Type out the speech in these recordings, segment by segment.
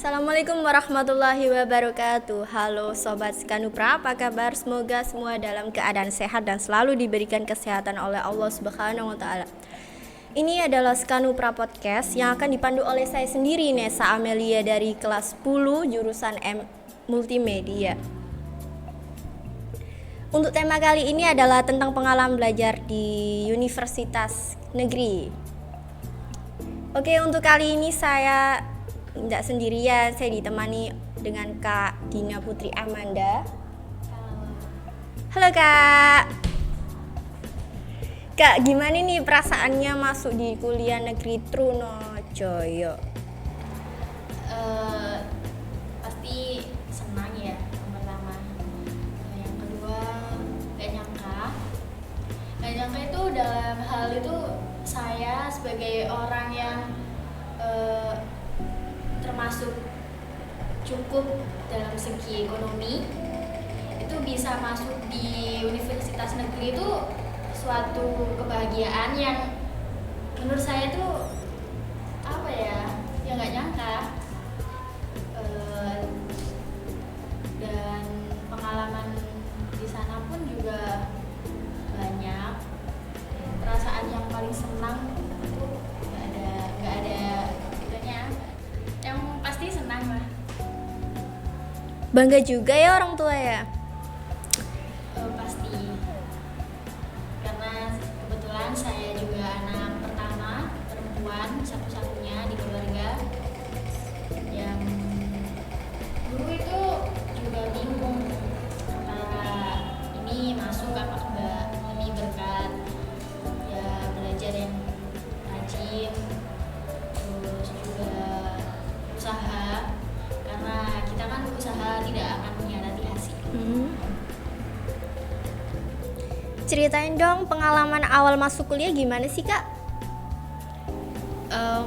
Assalamualaikum warahmatullahi wabarakatuh. Halo Sobat Skanupra, apa kabar? Semoga semua dalam keadaan sehat dan selalu diberikan kesehatan oleh Allah Subhanahu wa Ta'ala. Ini adalah Skanupra Podcast yang akan dipandu oleh saya sendiri, Nesa Amelia dari kelas 10 jurusan Multimedia. Untuk tema kali ini adalah tentang pengalaman belajar di Universitas Negeri. Oke, untuk kali ini saya tidak sendirian, saya ditemani dengan Kak Dina Putri Amanda. Halo Kak. Kak, gimana nih perasaannya masuk di kuliah negeri Trunojoyo? Pasti senang ya yang pertama. Yang kedua gak nyangka itu dalam hal itu saya sebagai orang yang termasuk cukup dalam segi ekonomi itu bisa masuk di universitas negeri itu suatu kebahagiaan yang menurut saya itu apa ya nggak nyangka. Dan pengalaman di sana pun juga banyak. Perasaan yang paling senang itu nggak ada itunya, yang pasti senang lah. Bangga juga ya orang tua ya? Pasti, karena kebetulan saya juga anak pertama perempuan satu-satunya di keluarga. Yang dulu itu juga bingung antara ini masuk apa enggak, ini berkat ya belajar yang rajin, terus juga usaha, karena kita kan usaha tidak akan mengkhianati hasil. Ceritain dong pengalaman awal masuk kuliah gimana sih Kak?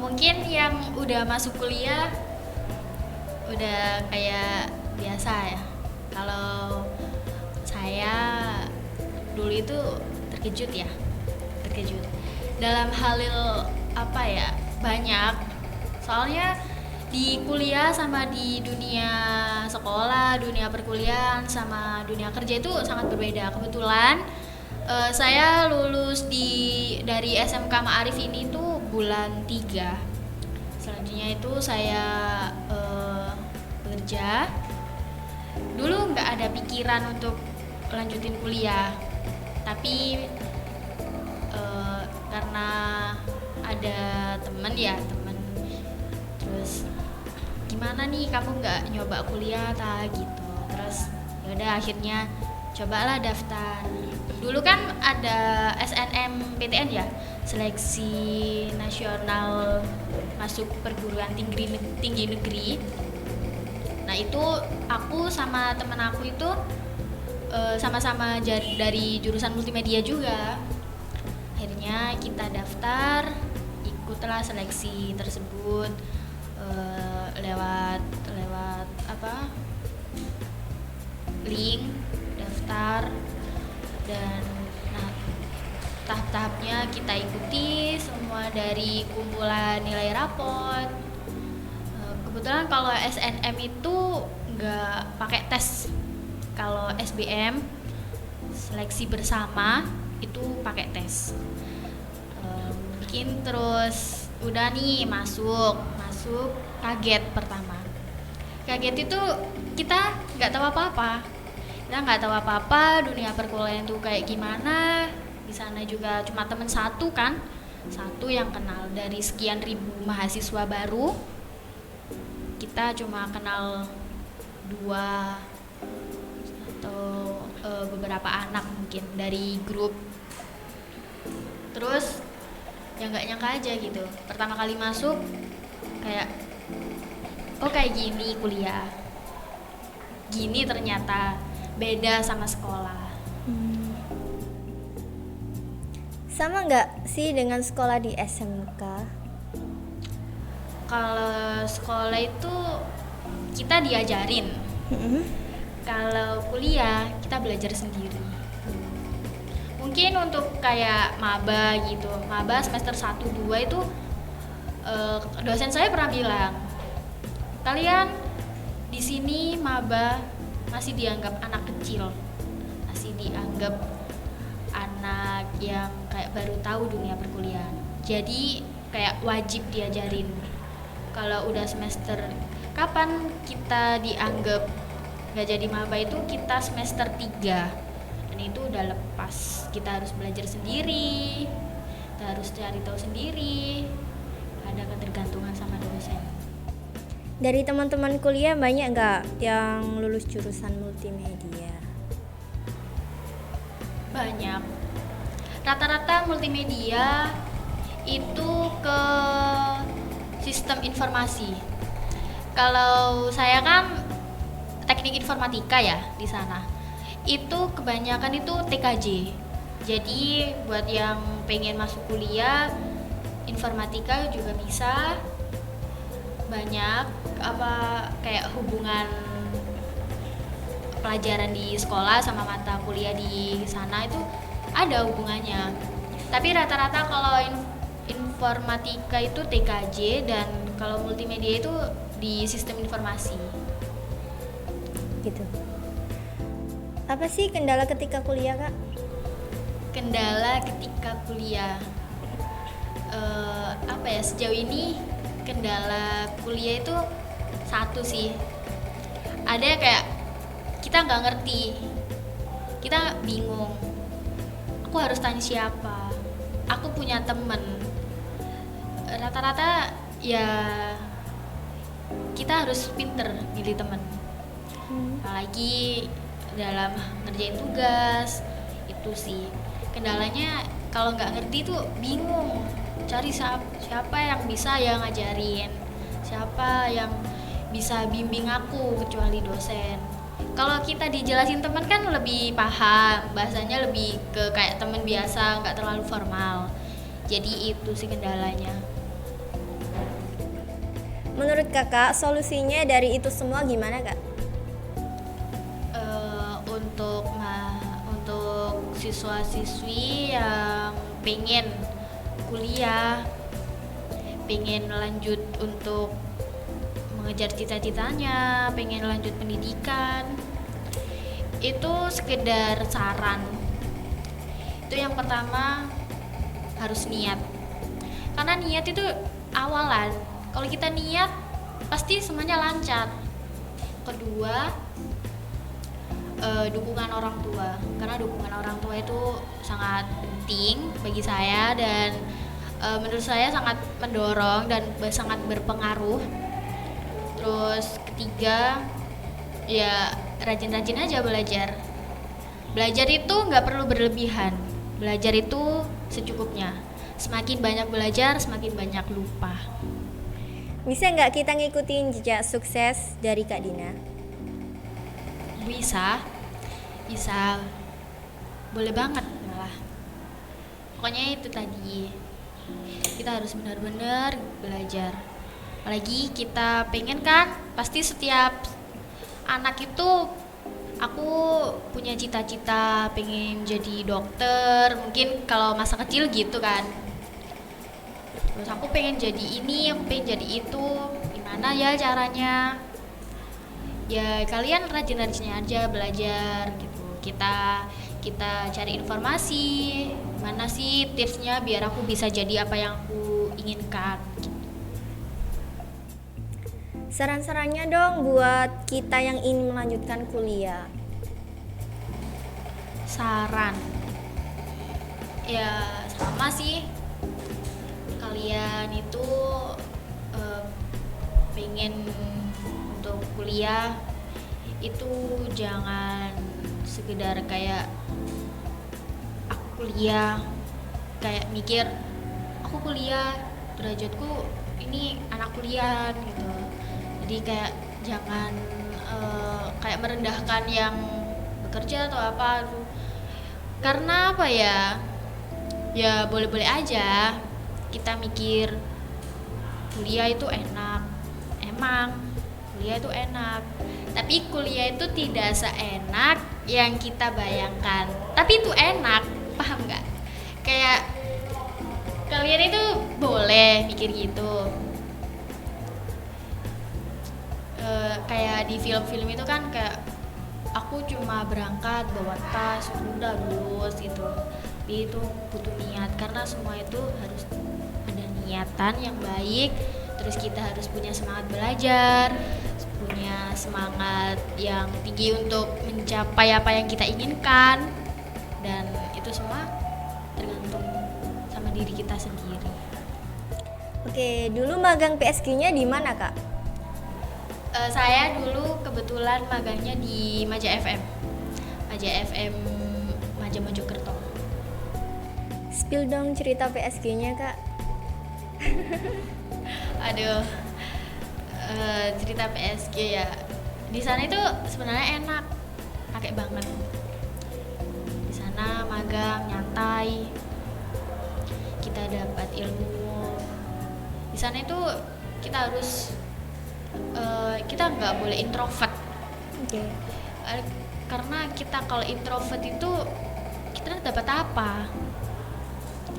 Mungkin yang udah masuk kuliah udah kayak biasa ya. Kalau saya dulu itu terkejut dalam hal apa ya, banyak. Soalnya di kuliah sama di dunia sekolah, dunia perkuliahan sama dunia kerja itu sangat berbeda. Kebetulan saya lulus dari SMK Ma'arif ini tuh bulan 3. Selanjutnya itu saya bekerja. Dulu nggak ada pikiran untuk lanjutin kuliah, tapi karena ada temen terus gimana nih kamu nggak nyoba kuliah gitu, terus yaudah akhirnya cobalah daftar. Dulu kan ada SNMPTN ya, seleksi nasional masuk perguruan tinggi negeri. Nah itu aku sama temen aku itu sama-sama dari jurusan multimedia juga. Akhirnya kita daftar, ikutlah seleksi tersebut lewat link daftar, dan tahap-tahapnya kita ikuti semua dari kumpulan nilai rapot. Kebetulan kalau SNM itu nggak pakai tes, kalau SBM seleksi bersama itu pakai tes. Bikin terus udah nih masuk kaget pertama. Kaget itu kita nggak tahu apa-apa, dunia perkuliahan itu kayak gimana. Di sana juga cuma teman satu yang kenal dari sekian ribu mahasiswa baru. Kita cuma kenal 2 atau beberapa anak mungkin dari grup. Terus ya nggak nyangka aja gitu, pertama kali masuk kayak kayak gini kuliah, gini ternyata beda sama sekolah. Sama nggak sih dengan sekolah di SMK? Kalau sekolah itu kita diajarin, kalau kuliah kita belajar sendiri. Mungkin untuk kayak maba semester 1-2 itu dosen saya pernah bilang Kalian di sini maba masih dianggap anak kecil, masih dianggap anak yang kayak baru tahu dunia perkuliahan. Jadi kayak wajib diajarin. Kalau udah semester, kapan kita dianggap nggak jadi maba itu kita semester 3, dan itu udah lepas. Kita harus belajar sendiri, kita harus cari tahu sendiri, ada ketergantungan sama dosen. Dari teman-teman kuliah banyak nggak yang lulus jurusan multimedia? Banyak. Rata-rata multimedia itu ke sistem informasi. Kalau saya kan teknik informatika ya di sana. Itu kebanyakan itu TKJ. Jadi buat yang pengen masuk kuliah informatika juga bisa. Banyak kayak hubungan pelajaran di sekolah sama mata kuliah di sana itu ada hubungannya. Tapi rata-rata kalau informatika itu TKJ, dan kalau multimedia itu di sistem informasi. Gitu. Apa sih kendala ketika kuliah, Kak? Kendala ketika kuliah, sejauh ini kendala kuliah itu satu sih, ada kayak kita nggak ngerti, kita bingung, aku harus tanya siapa, aku punya temen. Rata-rata ya kita harus pinter milih temen, apalagi dalam ngerjain tugas. Itu sih kendalanya, kalau nggak ngerti tuh bingung cari siapa yang bisa yang ngajarin, siapa yang bisa bimbing aku kecuali dosen. Kalau kita dijelasin teman kan lebih paham, bahasanya lebih ke kayak teman biasa, nggak terlalu formal. Jadi itu sih kendalanya. Menurut Kakak, solusinya dari itu semua gimana, Kak? Untuk siswa-siswi yang pengen kuliah, pengen lanjut untuk mengejar cita-citanya, pengen lanjut pendidikan, itu sekedar saran. Itu yang pertama harus niat, karena niat itu awalan. Kalau kita niat pasti semuanya lancar. Kedua, dukungan orang tua, karena dukungan orang tua itu sangat penting bagi saya, dan menurut saya sangat mendorong dan sangat berpengaruh. Terus ketiga, ya rajin-rajin aja belajar. Belajar itu nggak perlu berlebihan, belajar itu secukupnya. Semakin banyak belajar, semakin banyak lupa. Bisa nggak kita ngikutin jejak sukses dari Kak Dina? Bisa, boleh banget malah. Pokoknya itu tadi, kita harus benar-benar belajar. Apalagi kita pengen kan, pasti setiap anak itu, aku punya cita-cita pengen jadi dokter, mungkin kalau masa kecil gitu kan. Terus aku pengen jadi ini, aku pengen jadi itu, gimana ya caranya? Ya kalian rajin-rajinnya aja belajar gitu. Kita cari informasi, mana sih tipsnya biar aku bisa jadi apa yang aku inginkan gitu. Saran-sarannya dong buat kita yang ingin melanjutkan kuliah. Saran, ya sama sih, kalian itu pengen untuk kuliah itu jangan sekedar kayak aku kuliah, kayak mikir aku kuliah, derajatku ini anak kuliah gitu. Jadi kayak jangan kayak merendahkan yang bekerja atau apa. Karena apa ya, ya boleh-boleh aja kita mikir kuliah itu enak, emang kuliah itu enak, tapi kuliah itu tidak seenak yang kita bayangkan. Tapi itu enak, paham nggak? Kayak kalian itu boleh mikir gitu. kayak di film-film itu kan kayak aku cuma berangkat bawa tas udah lulus gitu. Tapi itu butuh niat karena semua itu harus ada niatan yang baik. Terus kita harus punya semangat belajar, punya semangat yang tinggi untuk mencapai apa yang kita inginkan, dan itu semua tergantung sama diri kita sendiri. Oke, dulu magang PSG-nya di mana, Kak? Saya dulu kebetulan magangnya di Maja FM Maja Mojokerto. Spill dong cerita PSG-nya, Kak. Aduh, cerita PSG ya. Di sana itu sebenarnya enak, pakai banget. Di sana magang, nyantai, kita dapat ilmu. Di sana itu kita harus kita nggak boleh introvert. Oke. Karena kita kalau introvert itu kita dapat apa?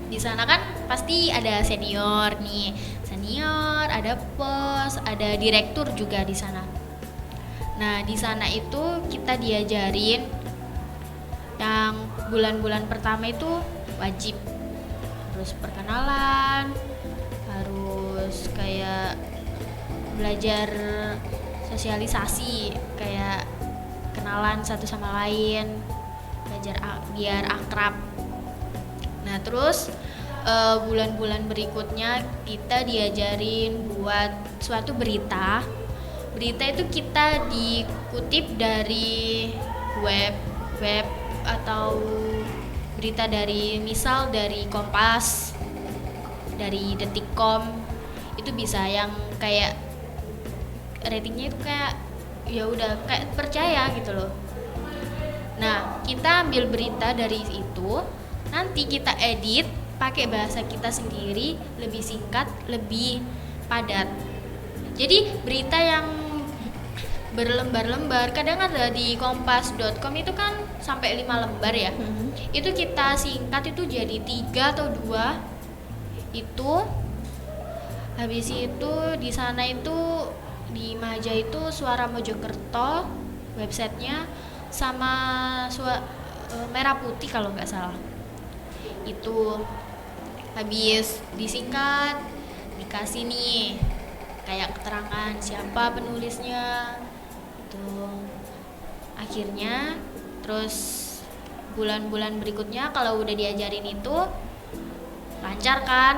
Di sana kan pasti ada senior nih, ada bos, ada direktur juga di sana. Nah, di sana itu kita diajarin yang bulan-bulan pertama itu wajib harus perkenalan, harus kayak belajar sosialisasi, kayak kenalan satu sama lain, belajar biar akrab. Nah, terus bulan-bulan berikutnya kita diajarin buat suatu berita. Berita itu kita dikutip dari web atau berita dari misal dari Kompas, dari Detikcom. Itu bisa yang kayak ratingnya itu kayak ya udah kayak percaya gitu loh. Nah, kita ambil berita dari itu, nanti kita edit pakai bahasa kita sendiri, lebih singkat, lebih padat. Jadi berita yang berlembar-lembar, kadang ada di kompas.com itu kan sampai 5 lembar ya. Itu kita singkat itu jadi 3 atau 2. Itu habis itu di sana itu di Maja itu Suara Mojokerto websitenya, sama Merah Putih kalau nggak salah. Itu habis disingkat, dikasih nih kayak keterangan siapa penulisnya. Itu akhirnya terus bulan-bulan berikutnya kalau udah diajarin itu lancar kan,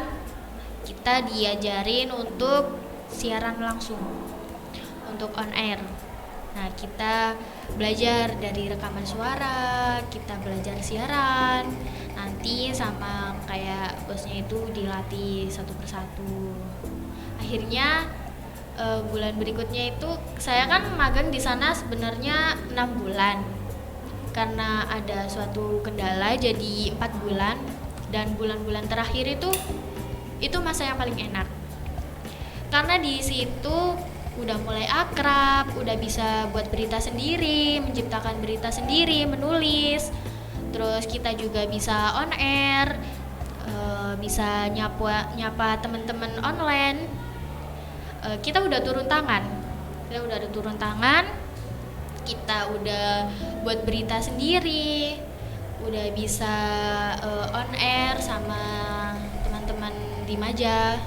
kita diajarin untuk siaran langsung, untuk on air. Nah, kita belajar dari rekaman suara, kita belajar siaran, nanti sama kayak bosnya itu dilatih satu persatu. Akhirnya bulan berikutnya itu saya kan magang di sana sebenarnya 6 bulan. Karena ada suatu kendala jadi 4 bulan, dan bulan-bulan terakhir itu masa yang paling enak. Karena di situ udah mulai akrab, udah bisa buat berita sendiri, menciptakan berita sendiri, menulis. Terus kita juga bisa on air, bisa nyapa teman-teman online. Kita udah turun tangan. Kita udah buat berita sendiri, udah bisa on air sama teman-teman di Maja.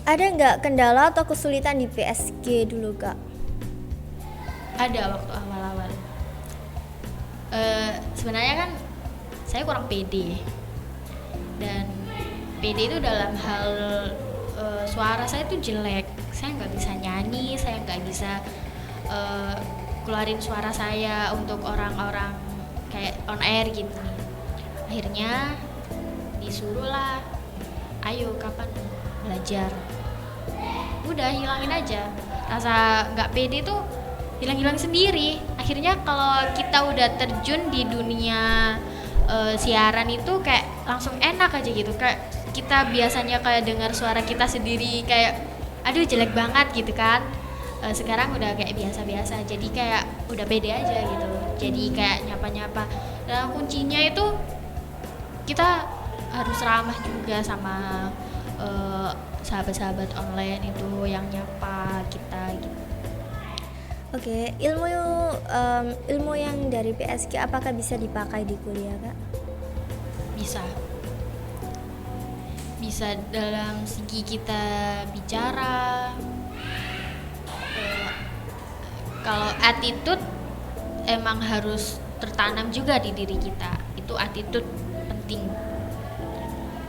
Ada nggak kendala atau kesulitan di PSG dulu, Kak? Ada waktu awal-awal. Sebenarnya kan saya kurang pede, dan pede itu dalam hal suara saya itu jelek. Saya nggak bisa nyanyi, saya nggak bisa keluarin suara saya untuk orang-orang kayak on air gitu. Akhirnya disuruh lah, ayo kapan belajar. Udah hilangin aja rasa nggak pede tuh, hilang sendiri. Akhirnya kalau kita udah terjun di dunia siaran itu kayak langsung enak aja gitu. Kayak kita biasanya kayak dengar suara kita sendiri kayak aduh jelek banget gitu kan, sekarang udah kayak biasa-biasa, jadi kayak udah pede aja gitu. Jadi kayak nyapa-nyapa. Dan kuncinya itu kita harus ramah juga sama sahabat-sahabat online itu yang nyapa kita gitu. Oke, ilmu yang dari PSG apakah bisa dipakai di kuliah, Kak? Bisa dalam segi kita bicara. Kalau attitude emang harus tertanam juga di diri kita, itu attitude penting.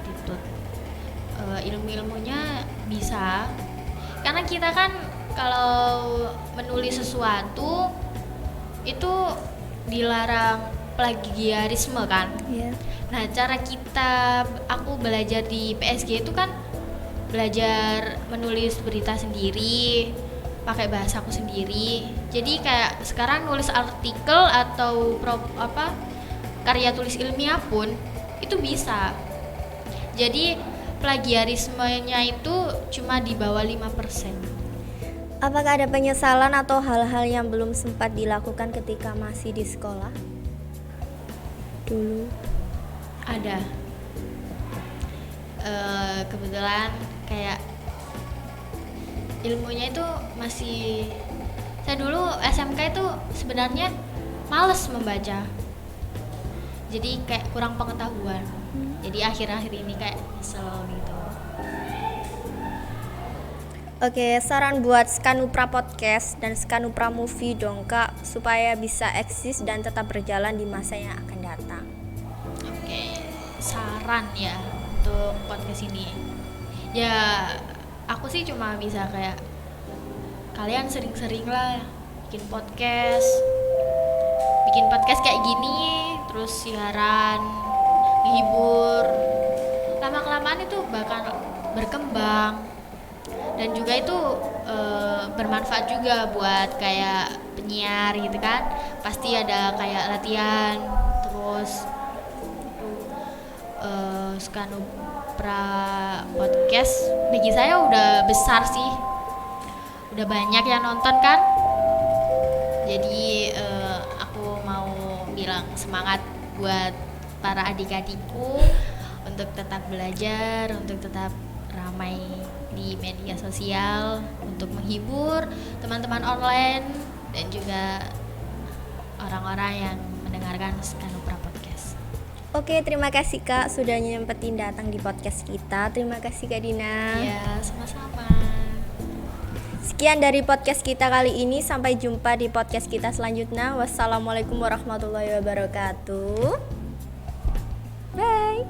Attitude. Ilmu-ilmunya bisa, karena kita kan kalau menulis sesuatu itu dilarang plagiarisme kan. Iya. Nah, aku belajar di PSG itu kan belajar menulis berita sendiri, pakai bahasaku sendiri. Jadi kayak sekarang nulis artikel atau karya tulis ilmiah pun itu bisa. Jadi plagiarismenya itu cuma di bawah 5%. Apakah ada penyesalan atau hal-hal yang belum sempat dilakukan ketika masih di sekolah? Dulu. Ada. Kebetulan kayak ilmunya itu masih, saya dulu SMK itu sebenarnya males membaca, jadi kayak kurang pengetahuan. Jadi akhir-akhir ini kayak nyesel gitu. Oke, saran buat Skanupra Podcast dan Skanupra Movie dong, Kak, supaya bisa eksis dan tetap berjalan di masa yang akan datang. Oke, saran ya untuk podcast ini. Ya, aku sih cuma bisa kayak kalian sering-sering lah bikin podcast kayak gini, terus siaran, menghibur. Lama-kelamaan itu bakal berkembang. Dan juga itu bermanfaat juga buat kayak penyiar gitu kan. Pasti ada kayak latihan. Terus Skanupra Podcast bagi saya udah besar sih, udah banyak yang nonton kan. Jadi aku mau bilang semangat buat para adik-adikku untuk tetap belajar, untuk tetap ramai di media sosial, untuk menghibur teman-teman online dan juga orang-orang yang mendengarkan Skanupra Podcast. Oke, terima kasih Kak sudah nyempetin datang di podcast kita. Terima kasih Kak Dina. Ya, sama-sama. Sekian dari podcast kita kali ini. Sampai jumpa di podcast kita selanjutnya. Wassalamualaikum warahmatullahi wabarakatuh. Bye.